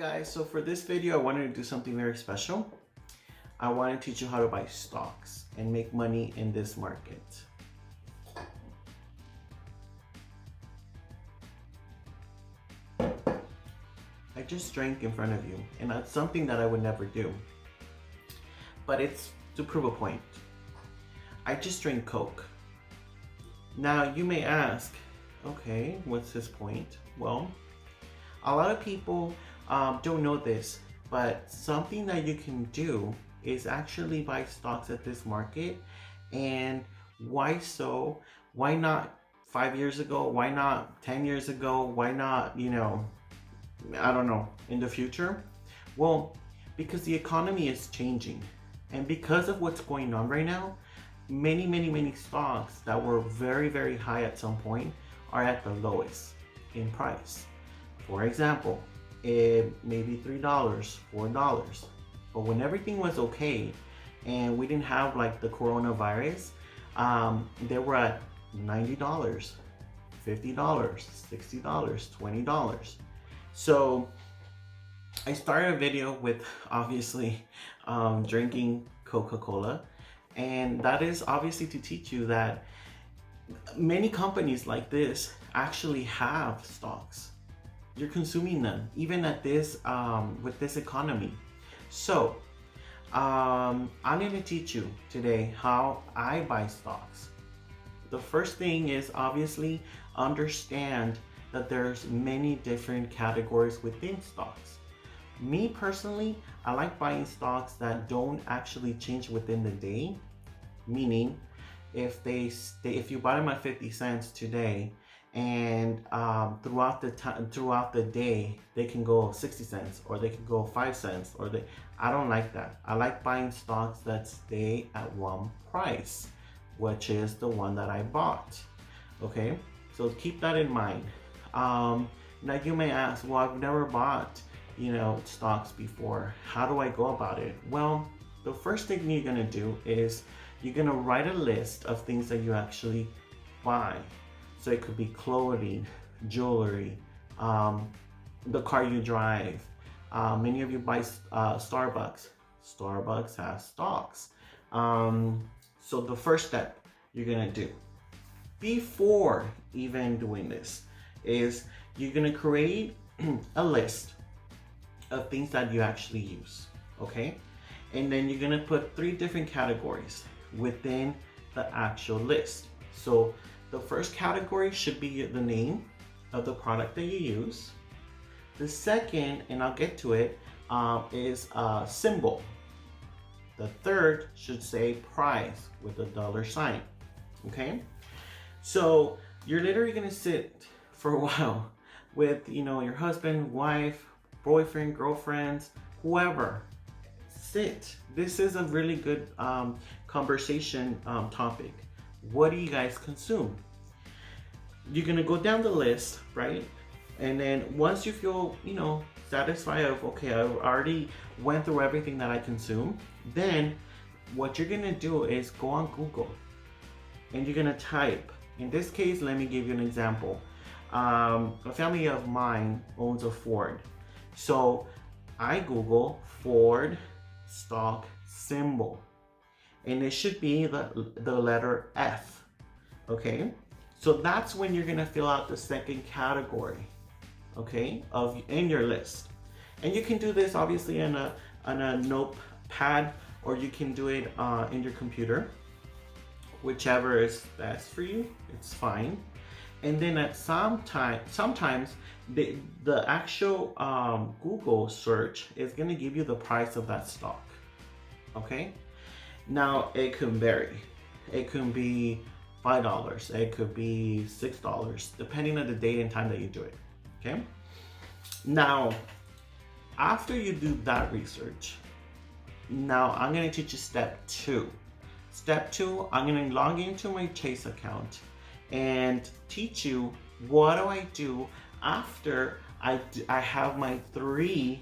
guys, so for this video I wanted to do something very special. I want to teach you how to buy stocks and make money in this market. I just drank in front of you, and that's something that I would never do, but it's to prove a point. I just drank Coke. Now you may ask, okay, what's his point? Well, a lot of people don't know this, but something that you can do is actually buy stocks at this market. And why so? Why not 5 years ago? Why not 10 years ago? Why not, I don't know, in the future? Well, because the economy is changing. And because of what's going on right now, many stocks that were very high at some point are at the lowest in price. For example, maybe $3, $4. But when everything was okay and we didn't have like the coronavirus, they were at $90, $50, $60, $20. So I started a video with obviously drinking Coca-Cola, and that is obviously to teach you that many companies like this actually have stocks. You're consuming them even at this with this economy. So I'm going to teach you today how I buy stocks. The first thing is obviously understand that there's many different categories within stocks. Me personally, I like buying stocks that don't actually change within the day. Meaning, if you buy them at 50 cents today, and throughout the day they can go 60 cents, or they can go 5 cents, I don't like that. I like buying stocks that stay at one price, which is the one that I bought. Okay, so keep that in mind. Now you may ask, well, I've never bought stocks before. How do I go about it? Well, the first thing you're gonna do is you're gonna write a list of things that you actually buy. So it could be clothing, jewelry, the car you drive. Many of you buy Starbucks. Starbucks has stocks. So the first step you're gonna do before even doing this is you're gonna create a list of things that you actually use, okay? And then you're gonna put 3 different categories within the actual list. So the first category should be the name of the product that you use. The second, and I'll get to it, is a symbol. The third should say price with a $sign, okay? So you're literally gonna sit for a while with your husband, wife, boyfriend, girlfriends, whoever. Sit. This is a really good conversation topic. What do you guys consume? You're gonna go down the list, right? And then once you feel satisfied of, okay, I already went through everything that I consume, then what you're gonna do is go on Google and you're gonna type. In this case, let me give you an example. A family of mine owns a Ford. So I Google Ford stock symbol, and it should be the letter F, okay? So that's when you're gonna fill out the second category, okay, in your list. And you can do this obviously on a notepad, or you can do it in your computer, whichever is best for you. It's fine. And then at sometimes the actual Google search is gonna give you the price of that stock, okay? Now it can vary. It can be $5, it could be $6, depending on the date and time that you do it, okay? Now, after you do that research, now I'm gonna teach you step 2. Step 2, I'm gonna log into my Chase account and teach you what do I do after I have my 3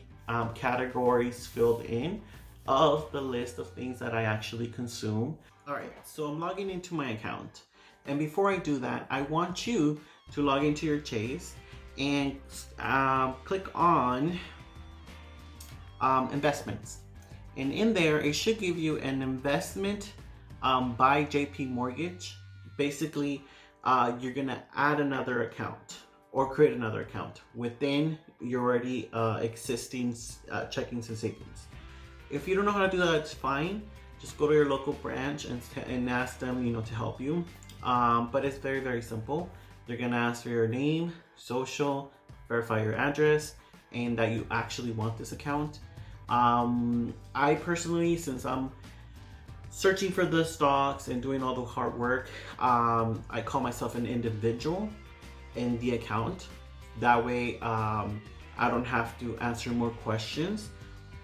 categories filled in of the list of things that I actually consume. All right, so I'm logging into my account. And before I do that, I want you to log into your Chase and click on investments. And in there, it should give you an investment by JP Mortgage. Basically, you're gonna add another account or create another account within your already existing checkings and savings. If you don't know how to do that, it's fine. Just go to your local branch and ask them, to help you. But it's very, very simple. They're gonna ask for your name, social, verify your address, and that you actually want this account. I personally, since I'm searching for the stocks and doing all the hard work, I call myself an individual in the account. That way, I don't have to answer more questions,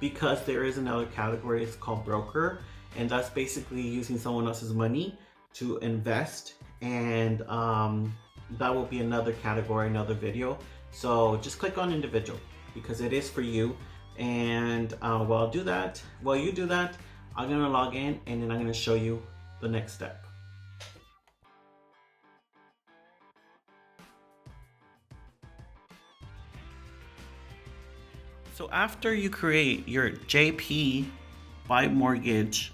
because there is another category. It's called broker, and that's basically using someone else's money to invest, and that will be another category, another video. So just click on individual, because it is for you. And while you do that, I'm gonna log in, and then I'm gonna show you the next step. So after you create your JP by mortgage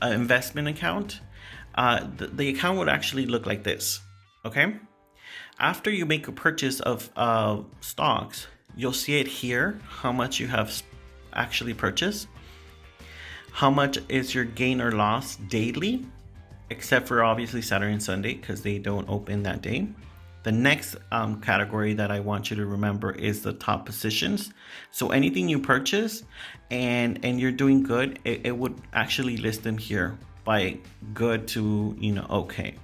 investment account, the account would actually look like this, okay? After you make a purchase of stocks, you'll see it here, how much you have actually purchased, how much is your gain or loss daily, except for obviously Saturday and Sunday, because they don't open that day. The next category that I want you to remember is the top positions. So anything you purchase and you're doing good, it would actually list them here by good to okay.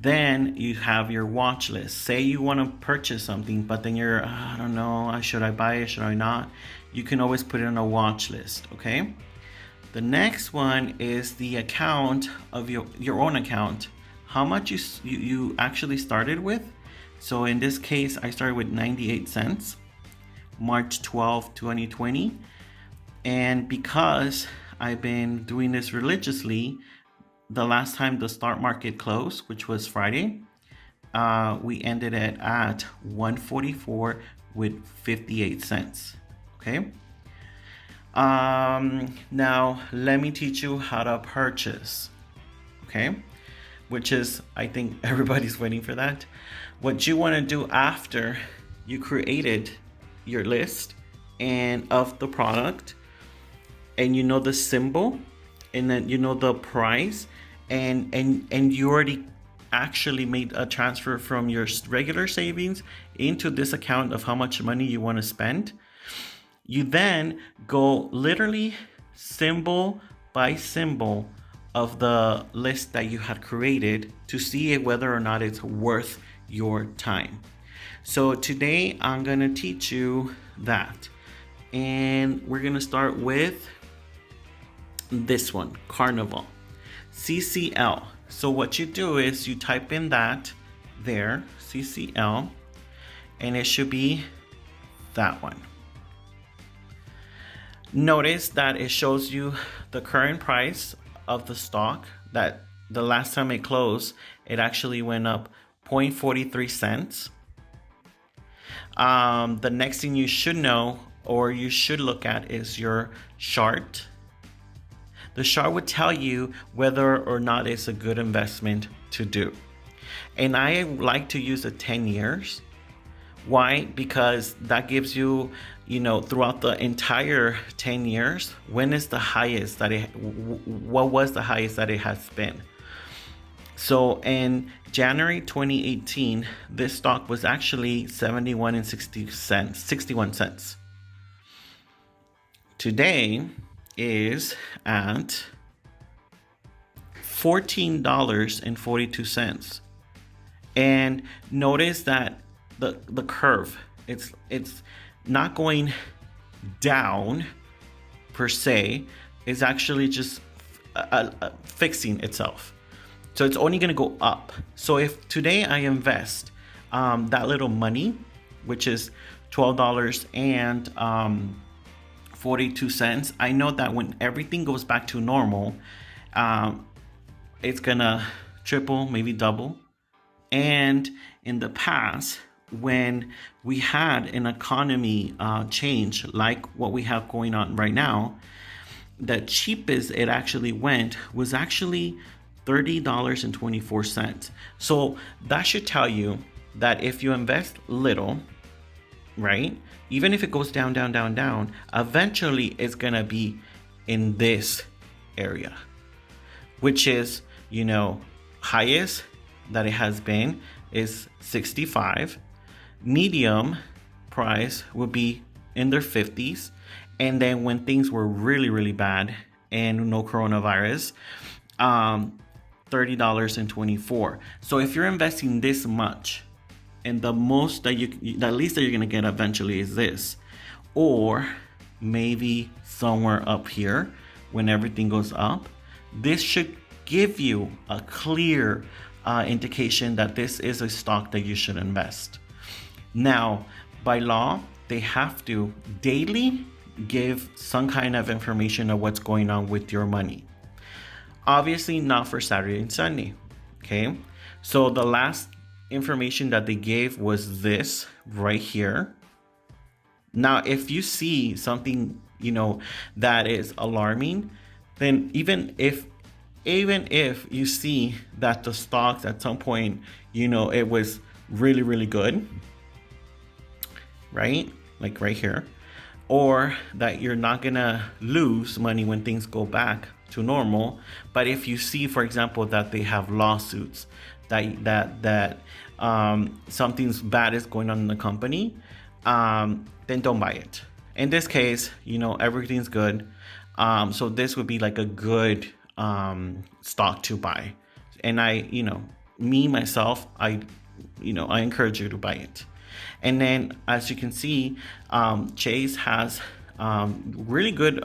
Then you have your watch list. Say you want to purchase something, but then you're, I don't know, should I buy it, should I not? You can always put it on a watch list, okay? The next one is the account of your own account. How much you actually started with. So in this case, I started with 98 cents, March 12, 2020. And because I've been doing this religiously, the last time the stock market closed, which was Friday, we ended it at 144 with 58 cents. Okay. Now let me teach you how to purchase. Okay. Which is, I think everybody's waiting for that. What you want to do after you created your list and of the product, and you know the symbol, and then you know the price, and you already actually made a transfer from your regular savings into this account of how much money you want to spend. You then go literally symbol by symbol of the list that you had created to see whether or not it's worth your time. So today I'm going to teach you that. And we're going to start with this one, Carnival, CCL. So what you do is you type in that there, CCL, and it should be that one. Notice that it shows you the current price of the stock, that the last time it closed, it actually went up 0.43 cents. The next thing you should know, or you should look at, is your chart. The chart would tell you whether or not it's a good investment to do. And I like to use the 10 years. Why? Because that gives you, throughout the entire 10 years, when is the highest that what was the highest that it has been? So in January 2018, this stock was actually 61 cents. Today is at $14.42. And notice that the curve, it's not going down per se, it's actually just fixing itself. So it's only going to go up. So if today I invest that little money, which is $12.42, I know that when everything goes back to normal, it's gonna triple, maybe double. And in the past, when we had an economy change like what we have going on right now, the cheapest it actually went was actually $30.24. So that should tell you that if you invest little, right, even if it goes down, down, down, down, eventually it's gonna be in this area, which is, highest that it has been is 65. Medium price would be in their 50s. And then when things were really, really bad and no coronavirus, $30.24. So if you're investing this much, and the most that the least that you're gonna get eventually is this, or maybe somewhere up here when everything goes up, this should give you a clear indication that this is a stock that you should invest. Now, by law, they have to daily give some kind of information of what's going on with your money. Obviously not for Saturday and Sunday, okay? So the last information that they gave was this right here. Now, if you see something, that is alarming, then even if you see that the stocks at some point, it was really, really good, right? Like right here, or that you're not gonna lose money when things go back to normal. But if you see, for example, that they have lawsuits, that something's bad is going on in the company, then don't buy it. In this case, everything's good. So this would be like a good stock to buy. And myself, I encourage you to buy it. And then, as you can see, Chase has really good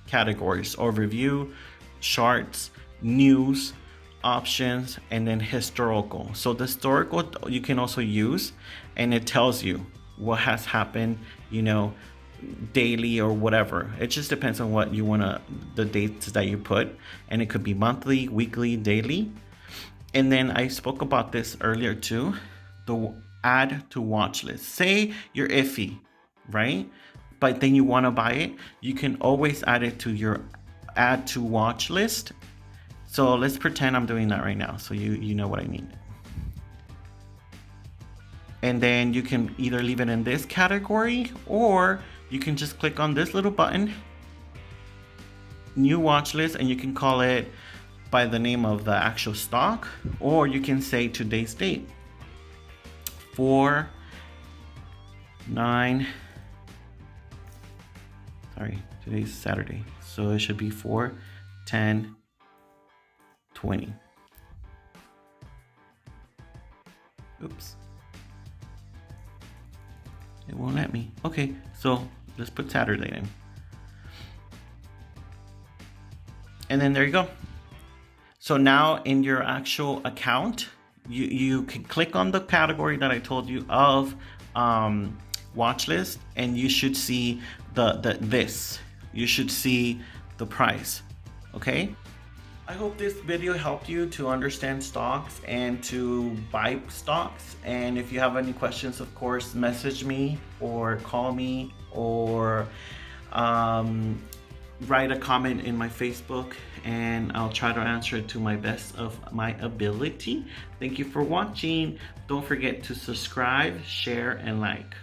categories: overview, charts, news, options, and then historical. So the historical you can also use, and it tells you what has happened, daily or whatever. It just depends on what you the dates that you put, and it could be monthly, weekly, daily. And then I spoke about this earlier too, the add to watch list. Say you're iffy, right? But then you want to buy it, you can always add it to your add to watch list. So let's pretend I'm doing that right now, so you know what I mean. And then you can either leave it in this category, or you can just click on this little button, new watch list, and you can call it by the name of the actual stock, or you can say today's date, 4/9. Sorry, today's Saturday, so it should be 4/10/20. Oops. It won't let me. Okay, so let's put Saturday in. And then there you go. So now in your actual account, you can click on the category that I told you of watch list, and you should see you should see the price. Okay, I hope this video helped you to understand stocks and to buy stocks. And if you have any questions, of course, message me or call me, or write a comment in my Facebook, and I'll try to answer it to my best of my ability. Thank you for watching. Don't forget to subscribe, share, and like.